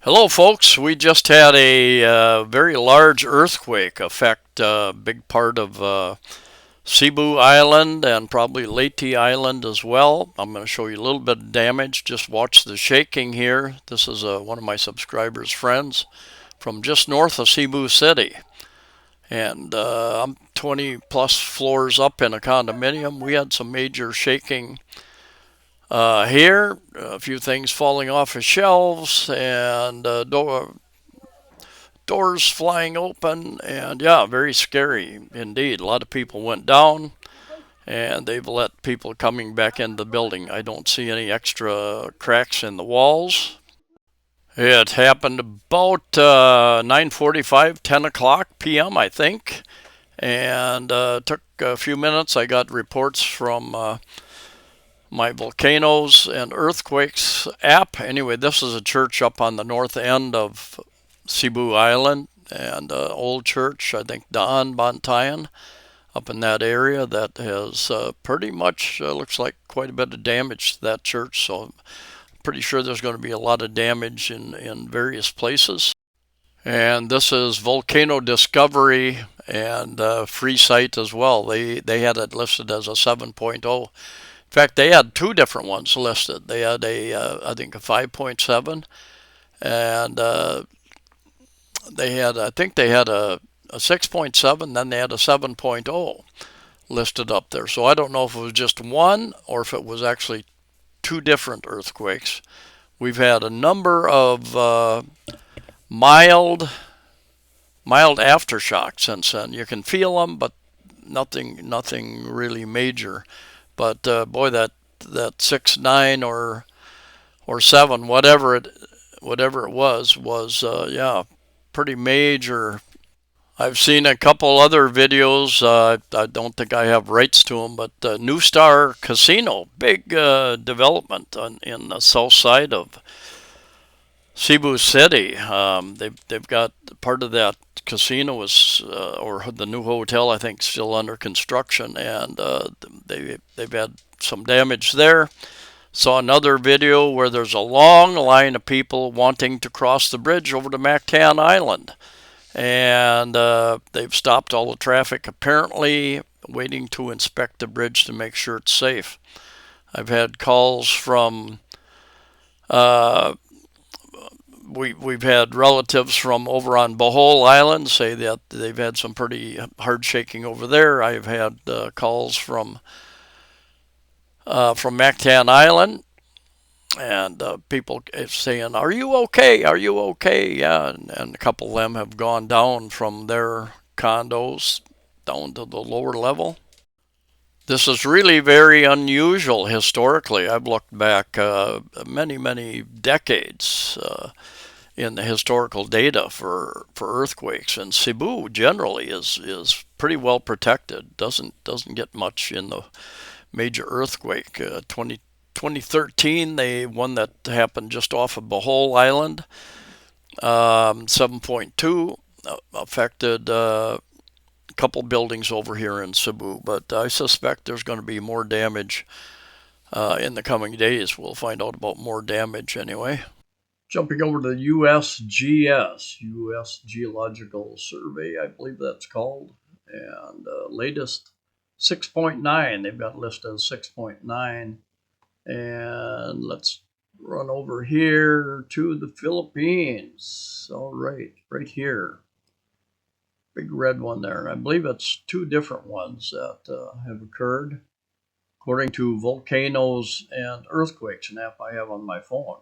Hello, folks. We just had a very large earthquake affect a big part of Cebu Island and probably Leyte Island as well. I'm going to show you a little bit of damage. Just watch the shaking here. This is one of my subscribers' friends from just north of Cebu City. And I'm 20 plus floors up in a condominium. We had some major shaking here, a few things falling off of shelves, and doors flying open, and yeah, very scary indeed. A lot of people went down, and they've let people coming back into the building. I don't see any extra cracks in the walls. It happened about 9:45, 10 o'clock p.m., I think, and took a few minutes. I got reports from my volcanoes and earthquakes app. Anyway, this is a church up on the north end of Cebu Island, and old church, I think Don Bantayan, up in that area that has pretty much looks like quite a bit of damage to that church. So I'm pretty sure there's going to be a lot of damage in various places. And this is Volcano Discovery and Free Site as well. They had it listed as a 7.0. In fact, they had two different ones listed. They had I think a 5.7, and I think they had a 6.7, then they had a 7.0 listed up there. So I don't know if it was just one or if it was actually two different earthquakes. We've had a number of mild aftershocks since then. You can feel them, but nothing really major. But boy, that 6.9 or 7, whatever it was yeah, pretty major. I've seen a couple other videos. I don't think I have rights to them, but New Star Casino, big development in the south side of Cebu City. They've got part of that casino is or the new hotel, I think, still under construction, and they've had some damage there. Saw another video where there's a long line of people wanting to cross the bridge over to Mactan Island, and they've stopped all the traffic apparently, waiting to inspect the bridge to make sure it's safe. I've had calls from uh, we've had relatives from over on Bohol Island say that they've had some pretty hard shaking over there. I've had calls from Mactan Island, and people saying, "Are you okay? Are you okay?" Yeah, and a couple of them have gone down from their condos down to the lower level. This is really very unusual historically. I've looked back many decades in the historical data for earthquakes, and Cebu generally is pretty well protected. Doesn't get much in the major earthquake. 2013, they one that happened just off of Bohol Island, 7.2, affected a couple buildings over here in Cebu. But I suspect there's going to be more damage in the coming days. We'll find out about more damage anyway. Jumping over to USGS, U.S. Geological Survey, I believe that's called, and latest 6.9. They've got listed as 6.9. And let's run over here to the Philippines. All right here. Big red one there. I believe it's two different ones that have occurred, according to volcanoes and earthquakes, an app I have on my phone.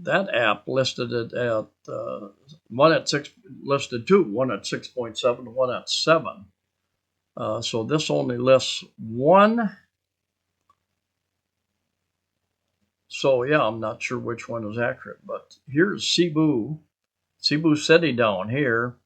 That app listed it at one at 6, listed two, one at 6.7, one at 7. So this only lists one. So yeah, I'm not sure which one is accurate, but here's Cebu City down here,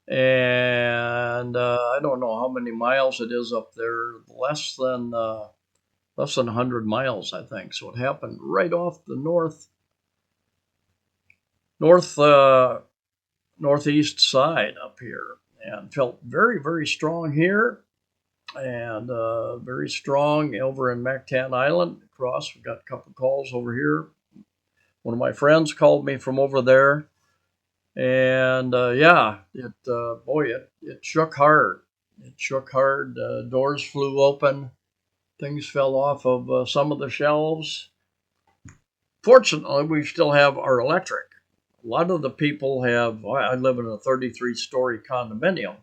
and I don't know how many miles it is up there. Less than 100 miles, I think. So it happened right off the northeast side up here, and felt very strong here, and very strong over in Mactan Island. Across, we got a couple calls over here. One of my friends called me from over there, and yeah, it shook hard. It shook hard. Doors flew open. Things fell off of some of the shelves. Fortunately, we still have our electric. A lot of the people have. I live in a 33-story condominium,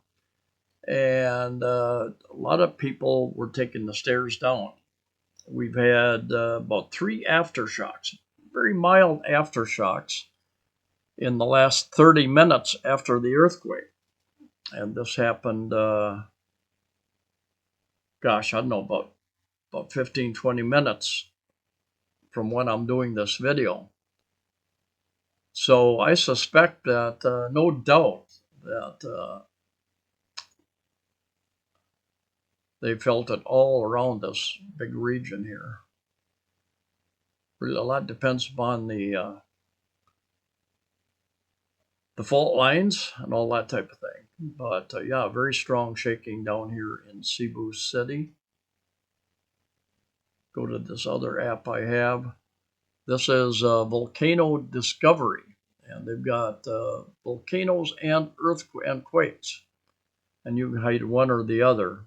and a lot of people were taking the stairs down. We've had about 3 aftershocks, very mild aftershocks, in the last 30 minutes after the earthquake. And this happened, gosh, I don't know, about 15, 20 minutes from when I'm doing this video. So I suspect that, no doubt, that they felt it all around this big region here. Really, a lot depends upon the fault lines and all that type of thing. But yeah, very strong shaking down here in Cebu City. Go to this other app I have. This is Volcano Discovery, and they've got volcanoes and earthquakes and quakes, and you can hide one or the other.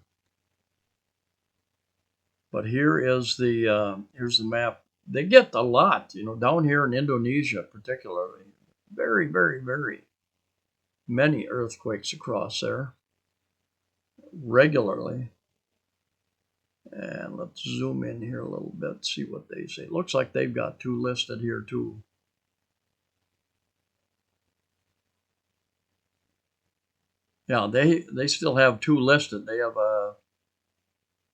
But here's the map. They get a lot, down here in Indonesia, particularly. Very, very, very many earthquakes across there regularly. And let's zoom in here a little bit, see what they say. It looks like they've got 2 listed here too. Yeah, they still have 2 listed. They have a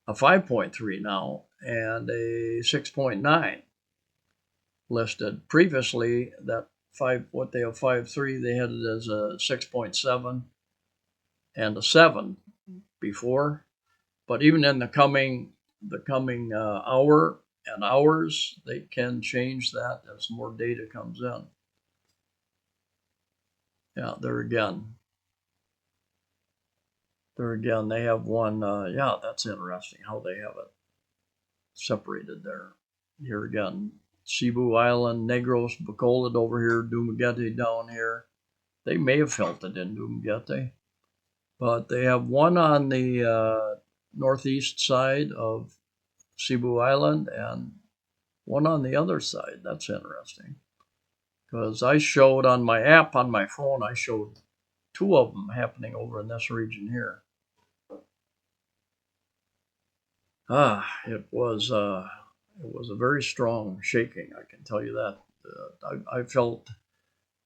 5.3 now and a 6.9 listed. Previously, that they have 5.3, they had it as a 6.7 and a 7 before. But even in the coming hour and hours, they can change that as more data comes in. Yeah, there again, they have one. Yeah, that's interesting how they have it separated there. Here again, Cebu Island, Negros, Bacolod over here, Dumaguete down here. They may have felt it in Dumaguete, but they have one on the northeast side of Cebu Island and one on the other side. That's interesting because I showed on my app on my phone, I showed 2 of them happening over in this region here. It was a very strong shaking. I can tell you that. I felt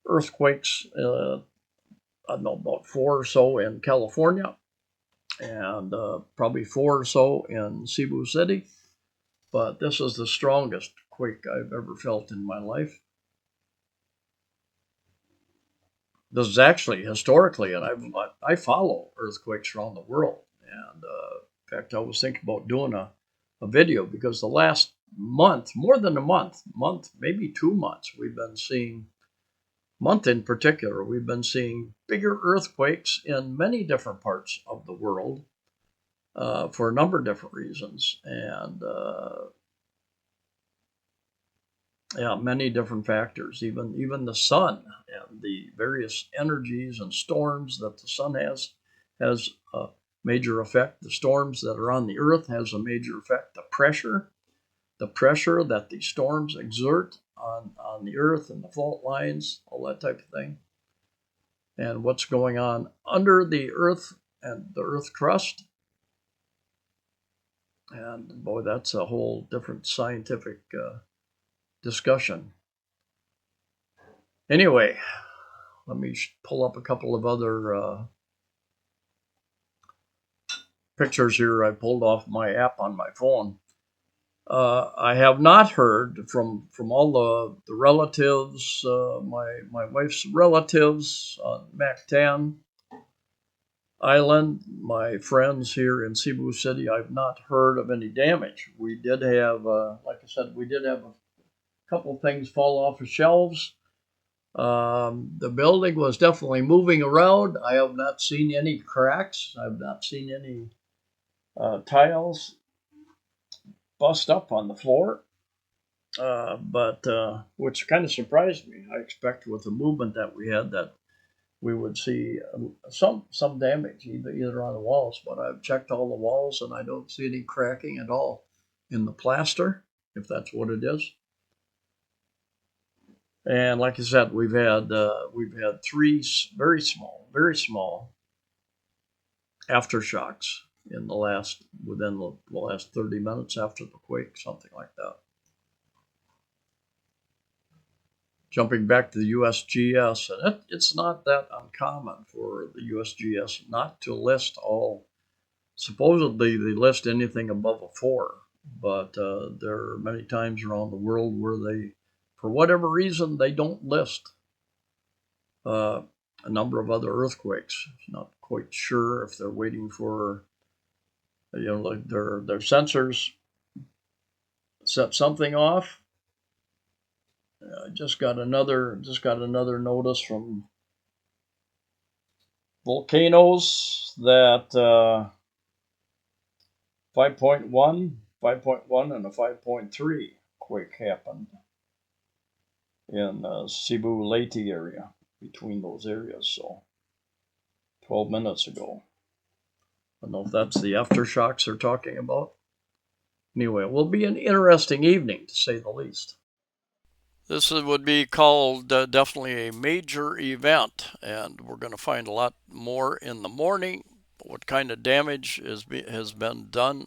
earthquakes. I don't know, about 4 or so in California, and probably 4 or so in Cebu City. But this is the strongest quake I've ever felt in my life. This is actually historically, and I follow earthquakes around the world. And in fact, I was thinking about doing a video because the last month, more than a month, maybe 2 months, month in particular, we've been seeing bigger earthquakes in many different parts of the world for a number of different reasons. And yeah, many different factors, even the sun and the various energies and storms that the sun has a major effect. The storms that are on the earth has a major effect. The pressure that the storms exert on the earth and the fault lines, all that type of thing, and what's going on under the earth and the earth crust. And boy, that's a whole different scientific discussion. Anyway, let me pull up a couple of other pictures here I pulled off my app on my phone. I have not heard from all the relatives, my wife's relatives on Mactan Island, my friends here in Cebu City. I've not heard of any damage. We did have, like I said, we did have a couple things fall off of shelves. The building was definitely moving around. I have not seen any cracks. I've not seen any tiles bust up on the floor. but which kind of surprised me. I expect with the movement that we had that we would see some damage either on the walls. But I've checked all the walls and I don't see any cracking at all in the plaster, if that's what it is. And like I said, we've had three very small aftershocks in the last within the last 30 minutes after the quake, something like that. Jumping back to the USGS, and it's not that uncommon for the USGS not to list all. Supposedly, they list anything above a 4, but there are many times around the world where they, for whatever reason, they don't list uh, a number of other earthquakes. Not quite sure if they're waiting for, like their sensors set something off. Just got another notice from volcanoes that 5.1, and a 5.3 quake happened in Cebu Leyte area, between those areas. So 12 minutes ago. I don't know if that's the aftershocks they're talking about. Anyway, it will be an interesting evening to say the least. This would be called definitely a major event, and we're going to find a lot more in the morning. What kind of damage has been done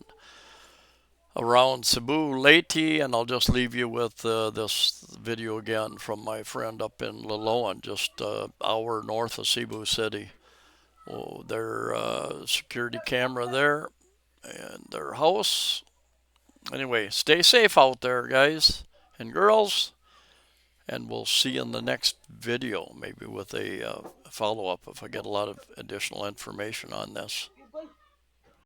around Cebu Leyte, and I'll just leave you with this video again from my friend up in Liloan, just an hour north of Cebu City. Oh, their security camera there and their house. Anyway, stay safe out there, guys and girls, and we'll see you in the next video, maybe with a follow-up if I get a lot of additional information on this.